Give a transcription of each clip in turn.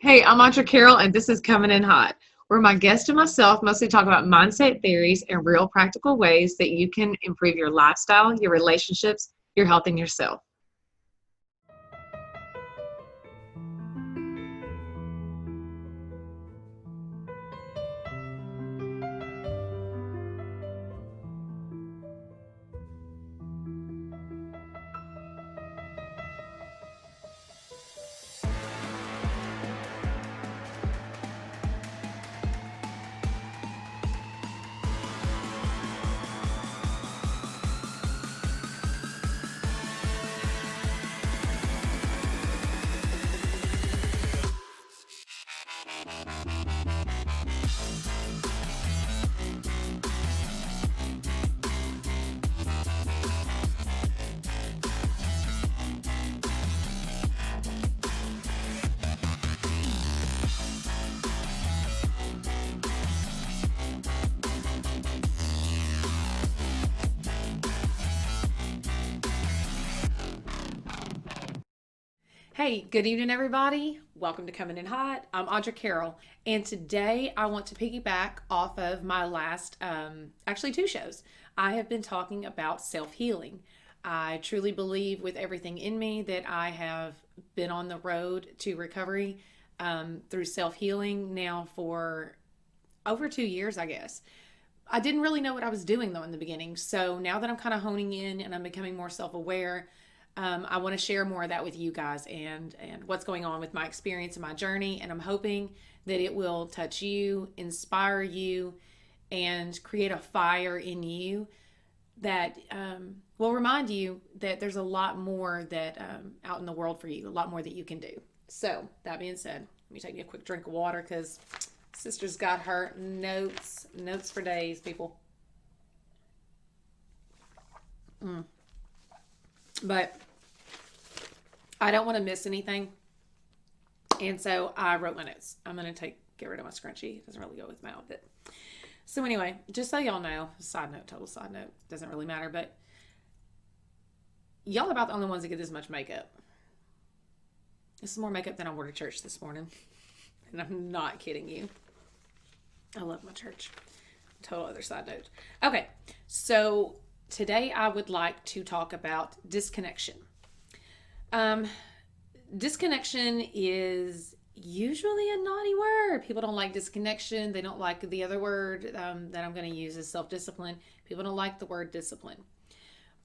Hey, I'm Audra Carroll, and this is Coming in Hot, where my guest and myself mostly talk about mindset theories and real practical ways that you can improve your lifestyle, your relationships, your health, and yourself. Hey, good evening, everybody. Welcome to Coming in Hot. I'm Audra Carroll, and today I want to piggyback off of my last, actually, two shows. I have been talking about self healing. I truly believe with everything in me that I have been on the road to recovery through self healing now for over 2 years, I guess. I didn't really know what I was doing though in the beginning. So now that I'm kind of honing in and I'm becoming more self aware, I want to share more of that with you guys and what's going on with my experience and my journey. And I'm hoping that it will touch you, inspire you, and create a fire in you that will remind you that there's a lot more that out in the world for you, a lot more that you can do. So that being said, let me take a quick drink of water because sister's got her notes for days, people. But I don't want to miss anything. And so I wrote my notes. I'm going to get rid of my scrunchie. It doesn't really go with my outfit. So anyway, just so y'all know, total side note, doesn't really matter, but y'all are about the only ones that get this much makeup. This is more makeup than I wore to church this morning. And I'm not kidding you. I love my church. Total other side note. Okay, so today I would like to talk about disconnection. Disconnection is usually a naughty word. People don't like disconnection. They don't like the other word that I'm going to use is self-discipline. People don't like the word discipline.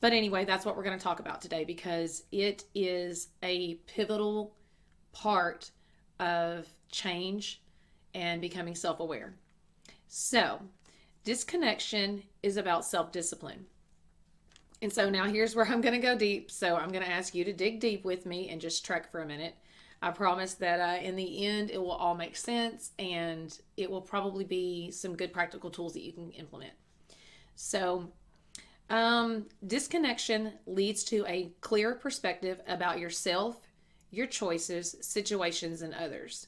But anyway, that's what we're going to talk about today because it is a pivotal part of change and becoming self-aware. So, disconnection is about self-discipline. And so now here's where I'm going to go deep. So I'm going to ask you to dig deep with me and just trek for a minute. I promise that in the end, it will all make sense and it will probably be some good practical tools that you can implement. So disconnection leads to a clear perspective about yourself, your choices, situations, and others.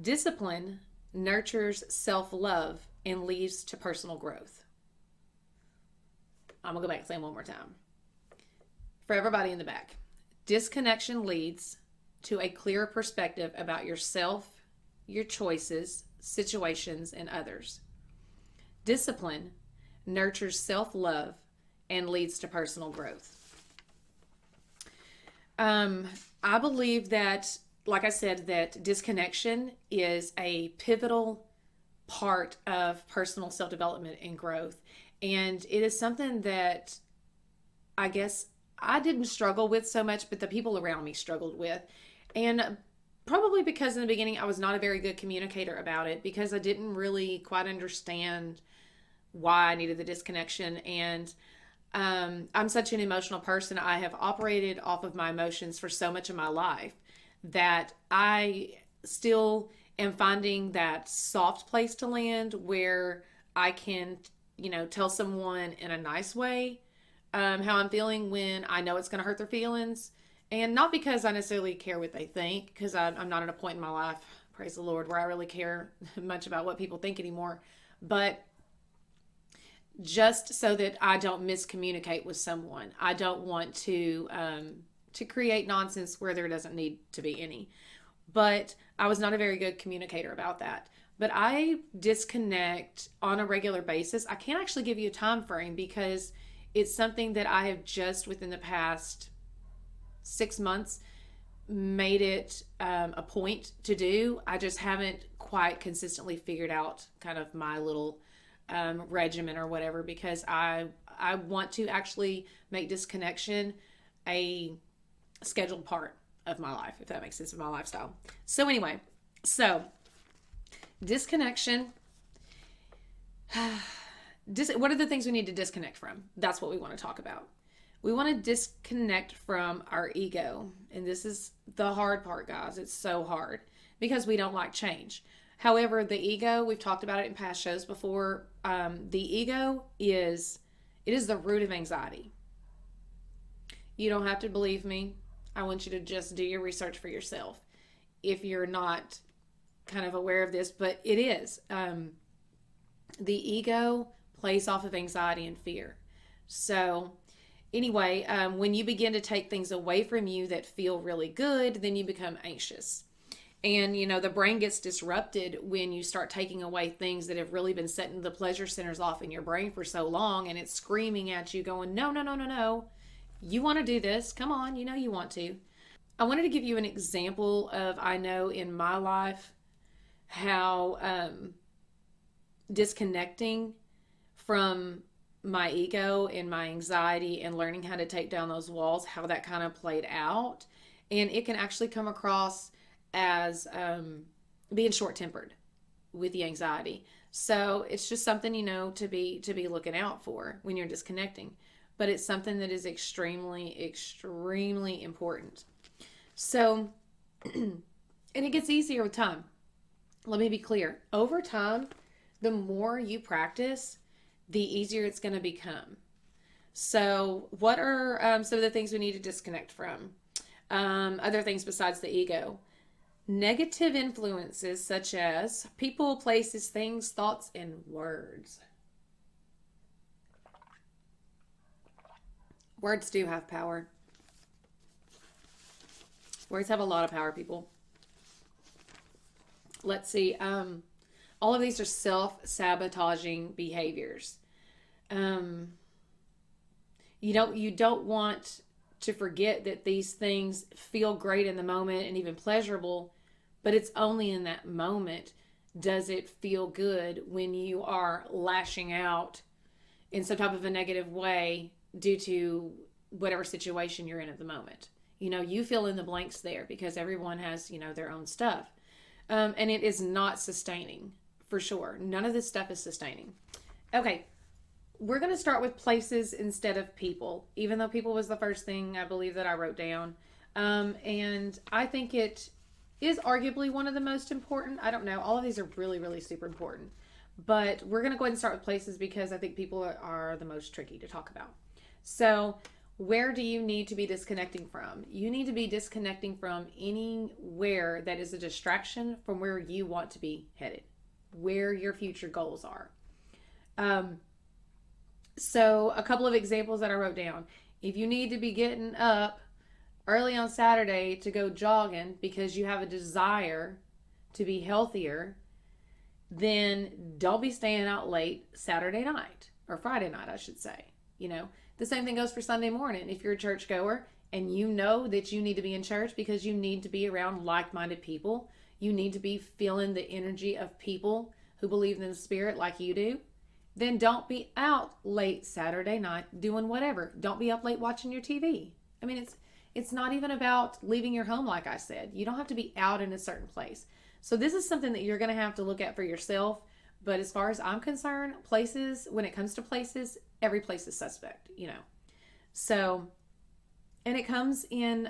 Discipline nurtures self-love and leads to personal growth. I'm going to go back and say it one more time. For everybody in the back, disconnection leads to a clear perspective about yourself, your choices, situations, and others. Discipline nurtures self-love and leads to personal growth. I believe that, like I said, that disconnection is a pivotal part of personal self-development and growth. And it is something that I guess I didn't struggle with so much, but the people around me struggled with. And probably because in the beginning I was not a very good communicator about it because I didn't really quite understand why I needed the disconnection. And I'm such an emotional person. I have operated off of my emotions for so much of my life that I still am finding that soft place to land where I can tell someone in a nice way how I'm feeling when I know it's going to hurt their feelings. And not because I necessarily care what they think, because I'm not at a point in my life, praise the Lord, where I really care much about what people think anymore. But just so that I don't miscommunicate with someone. I don't want to create nonsense where there doesn't need to be any. But I was not a very good communicator about that. But I disconnect on a regular basis. I can't actually give you a time frame because it's something that I have just within the past 6 months made it a point to do. I just haven't quite consistently figured out kind of my little regimen or whatever, because I want to actually make disconnection a scheduled part of my life, if that makes sense, of my lifestyle. So anyway, so disconnection. What are the things we need to disconnect from? That's what we want to talk about. We want to disconnect from our ego. And this is the hard part, guys. It's so hard because we don't like change. However, the ego, we've talked about it in past shows before. The ego is the root of anxiety. You don't have to believe me. I want you to just do your research for yourself if you're not kind of aware of this, but it is. The ego plays off of anxiety and fear. So anyway, when you begin to take things away from you that feel really good, then you become anxious. And, the brain gets disrupted when you start taking away things that have really been setting the pleasure centers off in your brain for so long. And it's screaming at you, going, no, no, no, no, no. You want to do this. Come on. You know you want to. I wanted to give you an example of, I know in my life, how disconnecting from my ego and my anxiety and learning how to take down those walls, how that kind of played out. And it can actually come across as being short-tempered with the anxiety. So it's just something, to be looking out for when you're disconnecting. But it's something that is extremely, extremely important. So, and it gets easier with time. Let me be clear. Over time, the more you practice, the easier it's going to become. So what are some of the things we need to disconnect from? Other things besides the ego. Negative influences such as people, places, things, thoughts, and words. Words do have power. Words have a lot of power, people. Let's see. All of these are self-sabotaging behaviors. You don't want to forget that these things feel great in the moment and even pleasurable, but it's only in that moment does it feel good when you are lashing out in some type of a negative way due to whatever situation you're in at the moment. You fill in the blanks there because everyone has, their own stuff. And it is not sustaining, for sure. None of this stuff is sustaining. Okay, we're going to start with places instead of people, even though people was the first thing I believe that I wrote down. And I think it is arguably one of the most important. I don't know. All of these are really, really super important. But we're going to go ahead and start with places because I think people are the most tricky to talk about. So where do you need to be disconnecting from? You need to be disconnecting from anywhere that is a distraction from where you want to be headed, where your future goals are. So a couple of examples that I wrote down. If you need to be getting up early on Saturday to go jogging because you have a desire to be healthier, then don't be staying out late Saturday night, or Friday night, I should say. The same thing goes for Sunday morning. If you're a church goer and you know that you need to be in church because you need to be around like-minded people, you need to be feeling the energy of people who believe in the Spirit like you do, then don't be out late Saturday night doing whatever. Don't be up late watching your TV. I mean, it's not even about leaving your home, like I said. You don't have to be out in a certain place. So this is something that you're going to have to look at for yourself. But as far as I'm concerned, places, when it comes to places, every place is suspect, So, and it comes in,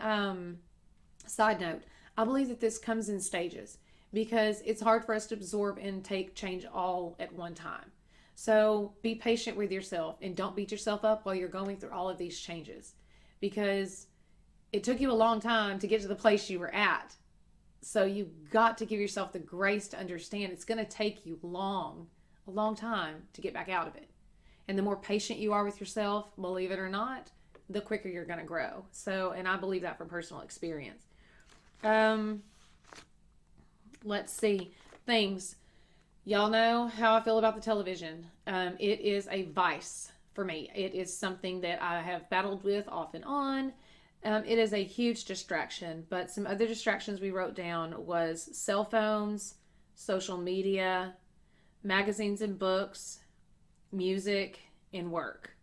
side note, I believe that this comes in stages because it's hard for us to absorb and take change all at one time. So be patient with yourself and don't beat yourself up while you're going through all of these changes because it took you a long time to get to the place you were at. So you got to give yourself the grace to understand it's going to take you a long time to get back out of it. And the more patient you are with yourself, believe it or not, the quicker you're going to grow. So, and I believe that from personal experience. Let's see. Things. Y'all know how I feel about the television. It is a vice for me. It is something that I have battled with off and on. It is a huge distraction, but some other distractions we wrote down was cell phones, social media, magazines and books, music, and work.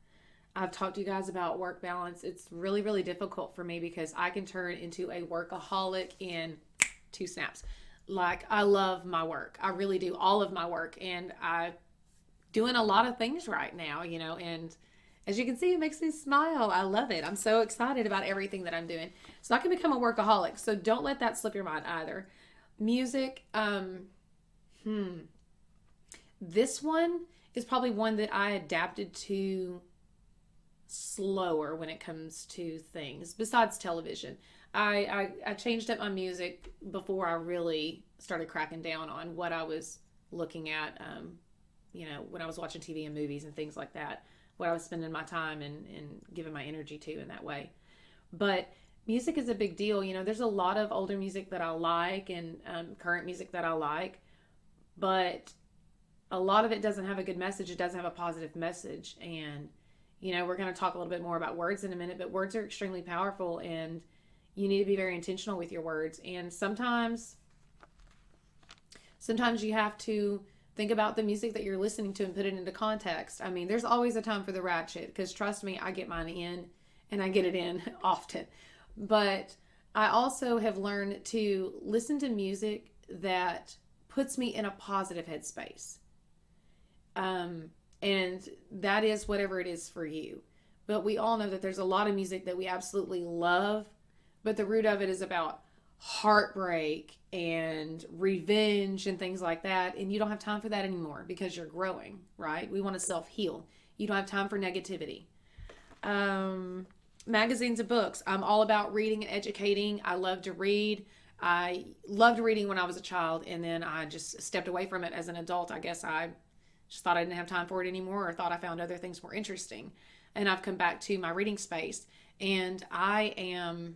I've talked to you guys about work balance. It's really, really difficult for me because I can turn into a workaholic in 2 snaps. Like, I love my work. I really do, all of my work. And I'm doing a lot of things right now, and as you can see, it makes me smile. I love it. I'm so excited about everything that I'm doing. So I can become a workaholic. So don't let that slip your mind either. Music, this one is probably one that I adapted to slower when it comes to things besides television. I changed up my music before I really started cracking down on what I was looking at, when I was watching TV and movies and things like that, what I was spending my time and giving my energy to in that way. But music is a big deal. There's a lot of older music that I like and current music that I like, but a lot of it doesn't have a good message. It doesn't have a positive message. And, we're going to talk a little bit more about words in a minute, but words are extremely powerful and you need to be very intentional with your words. And sometimes you have to think about the music that you're listening to and put it into context. I mean, there's always a time for the ratchet because trust me, I get mine in and I get it in often. But I also have learned to listen to music that puts me in a positive headspace. And that is whatever it is for you. But we all know that there's a lot of music that we absolutely love, but the root of it is about heartbreak and revenge and things like that. And you don't have time for that anymore because you're growing, right? We want to self heal. You don't have time for negativity. Magazines and books. I'm all about reading and educating. I love to read. I loved reading when I was a child, and then I just stepped away from it as an adult. I guess I just thought I didn't have time for it anymore, or thought I found other things more interesting. And I've come back to my reading space, and I am,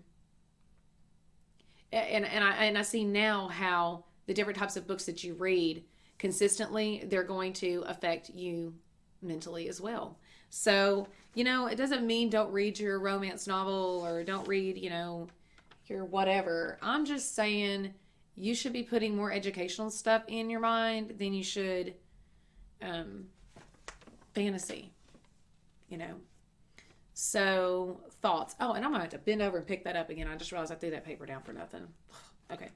and I see now how the different types of books that you read consistently, they're going to affect you mentally as well. So, it doesn't mean don't read your romance novel or don't read, your whatever. I'm just saying you should be putting more educational stuff in your mind than you should fantasy, you know. So, thoughts. Oh, and I'm going to have to bend over and pick that up again. I just realized I threw that paper down for nothing. Okay.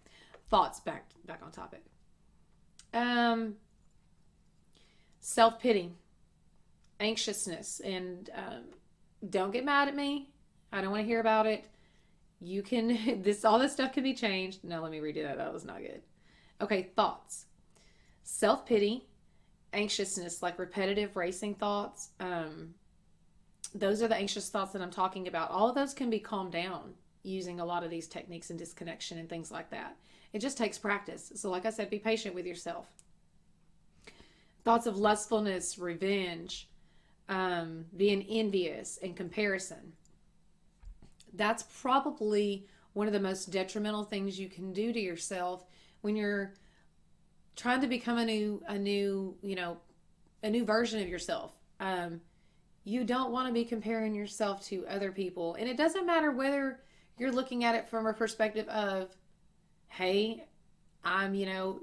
Thoughts, back on topic. Self-pity, anxiousness, and don't get mad at me. I don't want to hear about it. You can, all this stuff can be changed. No, let me redo that. That was not good. Okay, thoughts. Self-pity, anxiousness, like repetitive racing thoughts. Those are the anxious thoughts that I'm talking about. All of those can be calmed down using a lot of these techniques and disconnection and things like that. It just takes practice. So like I said, be patient with yourself. Thoughts of lustfulness, revenge, being envious, and comparison. That's probably one of the most detrimental things you can do to yourself when you're trying to become a new version of yourself. You don't want to be comparing yourself to other people. And it doesn't matter whether you're looking at it from a perspective of, hey, I'm,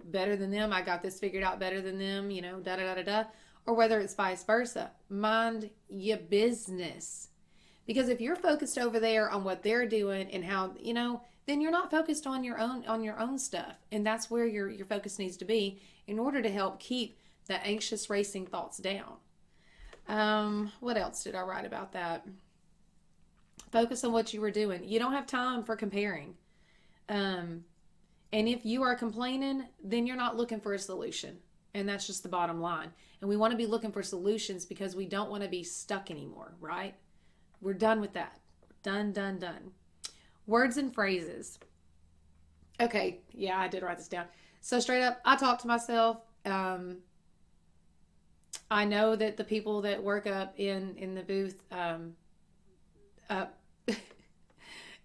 better than them. I got this figured out better than them, da da da da da. Or whether it's vice versa. Mind your business. Because if you're focused over there on what they're doing and how, then you're not focused on your own stuff. And that's where your focus needs to be in order to help keep the anxious racing thoughts down. What else did I write about that? Focus on what you were doing. You don't have time for comparing. And if you are complaining, then you're not looking for a solution. And that's just the bottom line. And we want to be looking for solutions because we don't want to be stuck anymore, right? We're done with that. Done. Words and phrases. Okay, yeah, I did write this down. So straight up, I talk to myself. I know that the people that work up in the booth, up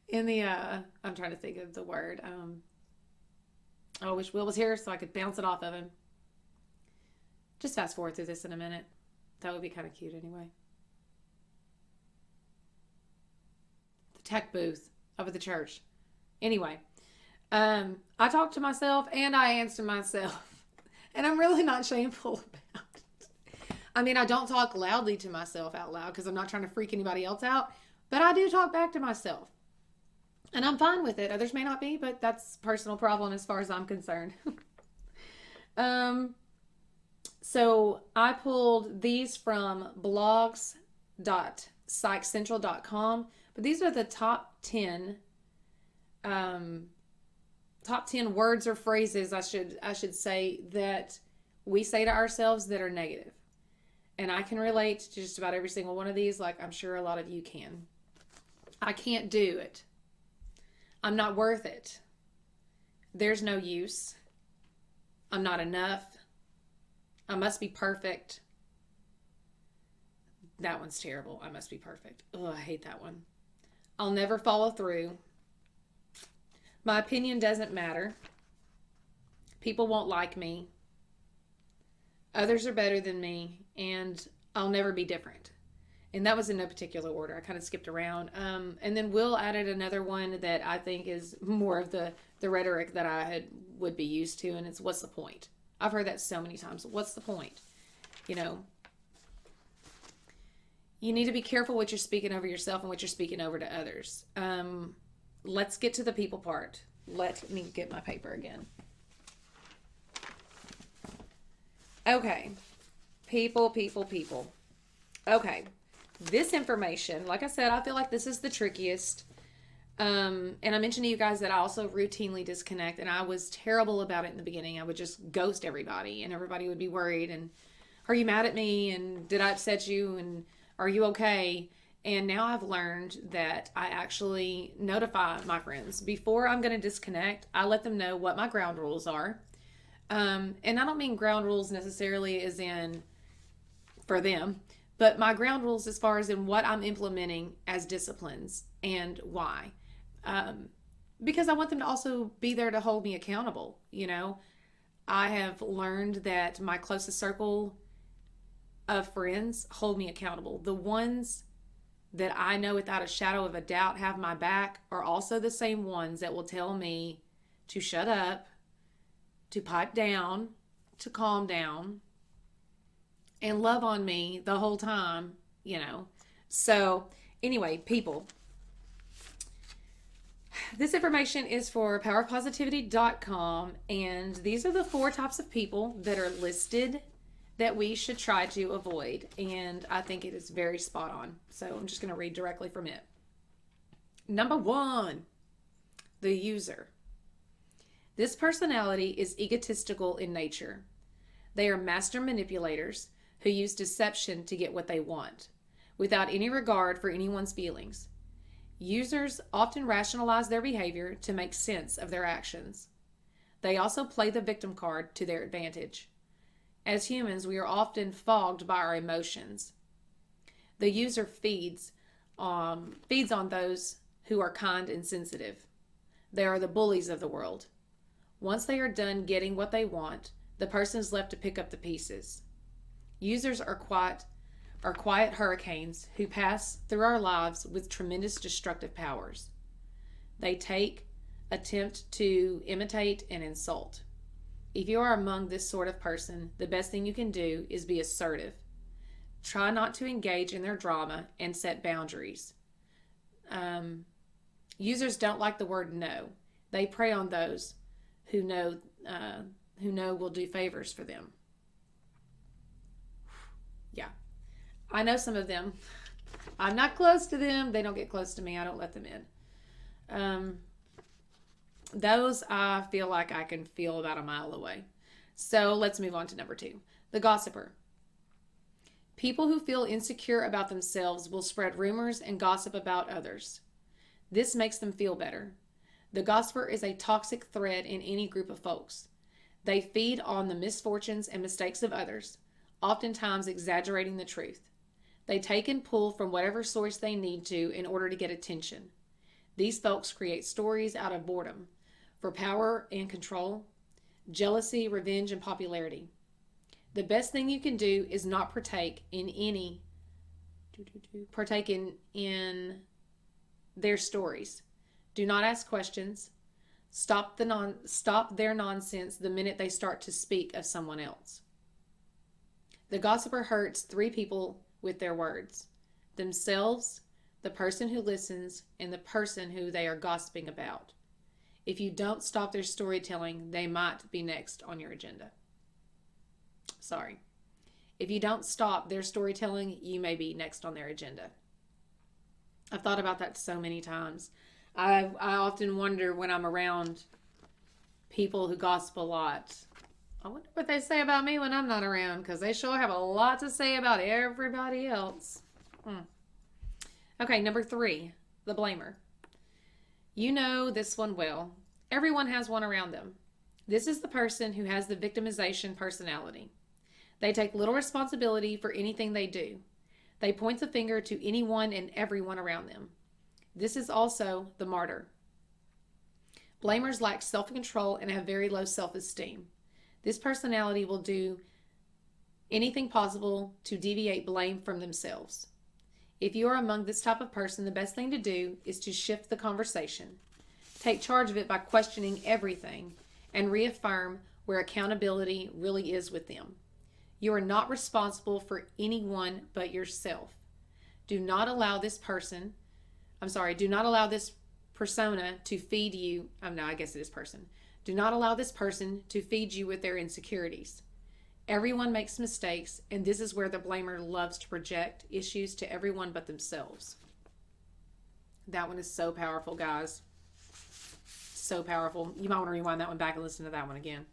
in the, I'm trying to think of the word, I wish Will was here so I could bounce it off of him. Just fast forward through this in a minute. That would be kind of cute anyway. The tech booth up at the church. Anyway, I talk to myself and I answer myself. And I'm really not shameful about it. I mean, I don't talk loudly to myself out loud because I'm not trying to freak anybody else out. But I do talk back to myself. And I'm fine with it. Others may not be, but that's a personal problem as far as I'm concerned. So I pulled these from blogs.psychcentral.com, but these are the top 10 words or phrases I should say that we say to ourselves that are negative. And I can relate to just about every single one of these, like I'm sure a lot of you can. I can't do it. I'm not worth it. There's no use. I'm not enough. I must be perfect. That one's terrible. I must be perfect. Oh, I hate that one. I'll never follow through. My opinion doesn't matter. People won't like me. Others are better than me, and I'll never be different. And that was in no particular order. I kind of skipped around. And then Will added another one that I think is more of the rhetoric that would be used to, and it's, what's the point? I've heard that so many times. What's the point? You know, you need to be careful what you're speaking over yourself and what you're speaking over to others. Let's get to the people part. Let me get my paper again. Okay. People. Okay. This information, like I said, I feel like this is the trickiest. And I mentioned to you guys that I also routinely disconnect, and I was terrible about it in the beginning. I would just ghost everybody, and everybody would be worried, and are you mad at me? And did I upset you? And are you okay? And now I've learned that I actually notify my friends. Before I'm going to disconnect, I let them know what my ground rules are. And I don't mean ground rules necessarily as in for them, but my ground rules as far as in what I'm implementing as disciplines and why. Because I want them to also be there to hold me accountable. You know, I have learned that my closest circle of friends hold me accountable. The ones that I know without a shadow of a doubt have my back are also the same ones that will tell me to shut up, to pipe down, to calm down, and love on me the whole time, you know. So anyway, people, this information is for powerpositivity.com, and these are the 4 types of people that are listed that we should try to avoid, and I think it is very spot on. So I'm just going to read directly from it. Number 1, the user. This personality is egotistical in nature. They are master manipulators who use deception to get what they want, without any regard for anyone's feelings. Users often rationalize their behavior to make sense of their actions. They also play the victim card to their advantage. As humans, we are often fogged by our emotions. The user feeds on those who are kind and sensitive. They are the bullies of the world. Once they are done getting what they want, the person is left to pick up the pieces. Users are quiet hurricanes who pass through our lives with tremendous destructive powers. They attempt to imitate, and insult. If you are among this sort of person, the best thing you can do is be assertive. Try not to engage in their drama and set boundaries. Users don't like the word no. They prey on those who know will do favors for them. Yeah. I know some of them. I'm not close to them. They don't get close to me. I don't let them in. Those I feel like I can feel about a mile away. So let's move on to number 2. The gossiper. People who feel insecure about themselves will spread rumors and gossip about others. This makes them feel better. The gossiper is a toxic thread in any group of folks. They feed on the misfortunes and mistakes of others, oftentimes exaggerating the truth. They take and pull from whatever source they need to in order to get attention. These folks create stories out of boredom, for power and control. jealousy, revenge, and popularity. The best thing you can do is not partake in their stories. Do not ask questions. Stop their nonsense the minute they start to speak of someone else. The gossiper hurts three people with their words: themselves, the person who listens, and the person who they are gossiping about. If you don't stop their storytelling, they might be next on your agenda. Sorry. If you don't stop their storytelling, you may be next on their agenda. I've thought about that so many times. I often wonder when I'm around people who gossip a lot, I wonder what they say about me when I'm not around, because they sure have a lot to say about everybody else. Okay, number 3, the blamer. You know this one well. Everyone has one around them. This is the person who has the victimization personality. They take little responsibility for anything they do. They point the finger to anyone and everyone around them. This is also the martyr. Blamers lack self-control and have very low self-esteem. This personality will do anything possible to deviate blame from themselves. If you are among this type of person, the best thing to do is to shift the conversation. Take charge of it by questioning everything and reaffirm where accountability really is with them. You are not responsible for anyone but yourself. Do not allow this persona to feed you. Do not allow this person to feed you with their insecurities. Everyone makes mistakes, and this is where the blamer loves to project issues to everyone but themselves. That one is so powerful, guys. So powerful. You might want to rewind that one back and listen to that one again.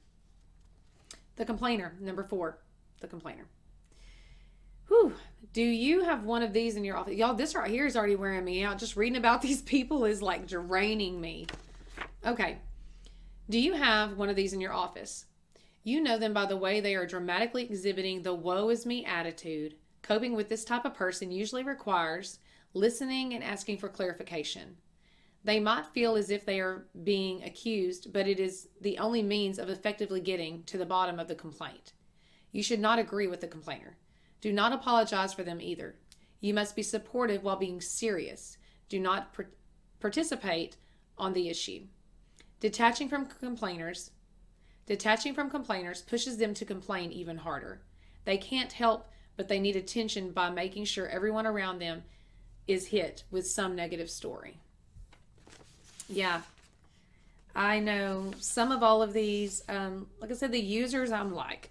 The complainer, number 4. The complainer. Whew. Do you have one of these in your office? Y'all, this right here is already wearing me out. Just reading about these people is like draining me. Okay. Do you have one of these in your office? You know them by the way they are dramatically exhibiting the woe is me attitude. Coping with this type of person usually requires listening and asking for clarification. They might feel as if they are being accused, but it is the only means of effectively getting to the bottom of the complaint. You should not agree with the complainer. Do not apologize for them either. You must be supportive while being serious. Do not participate on the issue. Detaching from complainers pushes them to complain even harder. They can't help, but they need attention by making sure everyone around them is hit with some negative story. Yeah, I know some of all of these. Like I said, the users, I'm like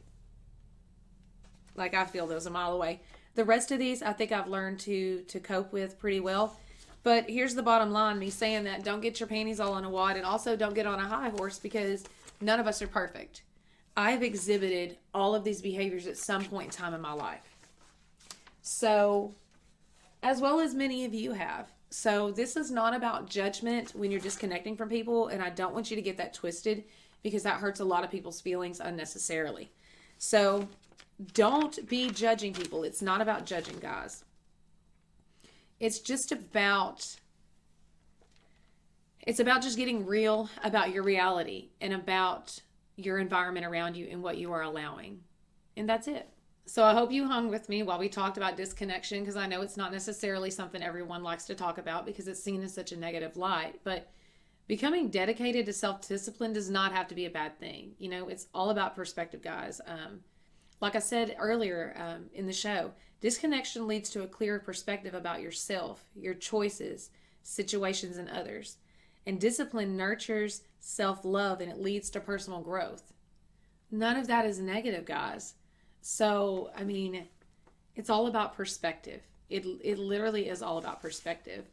I feel those a mile away. The rest of these, I think I've learned to cope with pretty well. But here's the bottom line, me saying that: don't get your panties all in a wad, and also don't get on a high horse, because none of us are perfect. I've exhibited all of these behaviors at some point in time in my life. So, as well as many of you have. So this is not about judgment when you're disconnecting from people, and I don't want you to get that twisted, because that hurts a lot of people's feelings unnecessarily. So don't be judging people. It's not about judging, guys. It's just about just getting real about your reality and about your environment around you and what you are allowing. And that's it. So I hope you hung with me while we talked about disconnection, because I know it's not necessarily something everyone likes to talk about because it's seen in such a negative light. But becoming dedicated to self-discipline does not have to be a bad thing. You know, it's all about perspective, guys. Like I said earlier in the show, disconnection leads to a clearer perspective about yourself, your choices, situations, and others. And discipline nurtures self-love, and it leads to personal growth. None of that is negative, guys. So, I mean, it's all about perspective. It literally is all about perspective.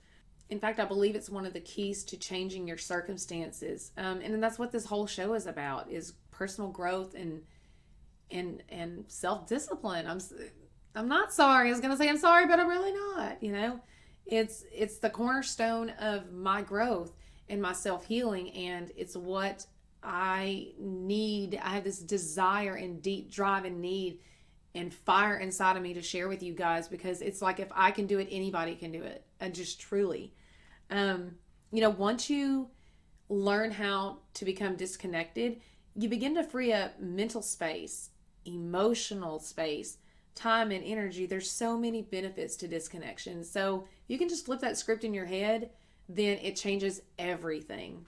In fact, I believe it's one of the keys to changing your circumstances. And that's what this whole show is about, is personal growth and self-discipline. I'm not sorry. I was going to say I'm sorry, but I'm really not, you know. It's the cornerstone of my growth and my self-healing, and it's what I need. I have this desire and deep drive and need and fire inside of me to share with you guys, because it's like, if I can do it, anybody can do it. And just truly, you know, once you learn how to become disconnected, you begin to free up mental space, emotional space, time, and energy. There's so many benefits to disconnection. So you can just flip that script in your head, then it changes everything.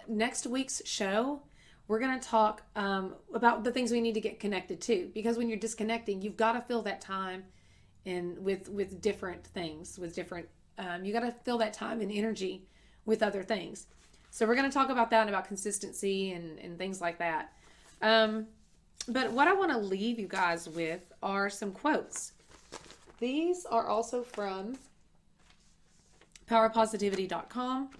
Next week's show, we're going to talk about the things we need to get connected to, because when you're disconnecting, you've got to fill that time and with different things, with different you got to fill that time and energy with other things. So we're going to talk about that and about consistency and things like that. But what I want to leave you guys with are some quotes. These are also from powerpositivity.com.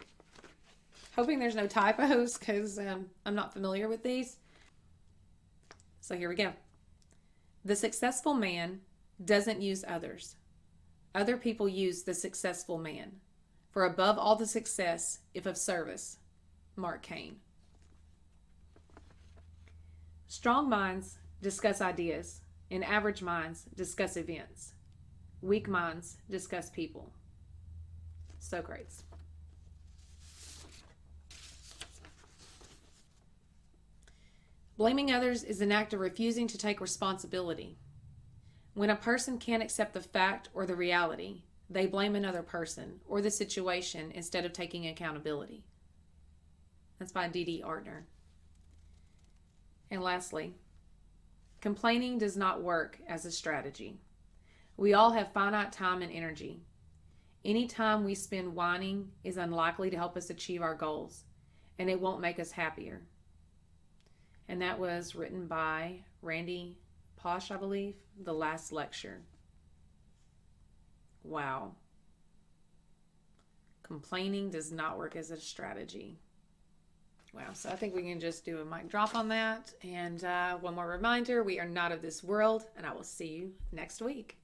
Hoping there's no typos, because I'm not familiar with these. So here we go. The successful man doesn't use others. Other people use the successful man. For above all the success, if of service. Mark Cain. Strong minds discuss ideas, and average minds discuss events. Weak minds discuss people. Socrates. Blaming others is an act of refusing to take responsibility. When a person can't accept the fact or the reality, they blame another person or the situation instead of taking accountability. That's by D.D. Artner. And lastly, complaining does not work as a strategy. We all have finite time and energy. Any time we spend whining is unlikely to help us achieve our goals, and it won't make us happier. And that was written by Randy Posh, I believe, The Last Lecture. Wow. Complaining does not work as a strategy. Wow, so I think we can just do a mic drop on that. And one more reminder, we are not of this world, and I will see you next week.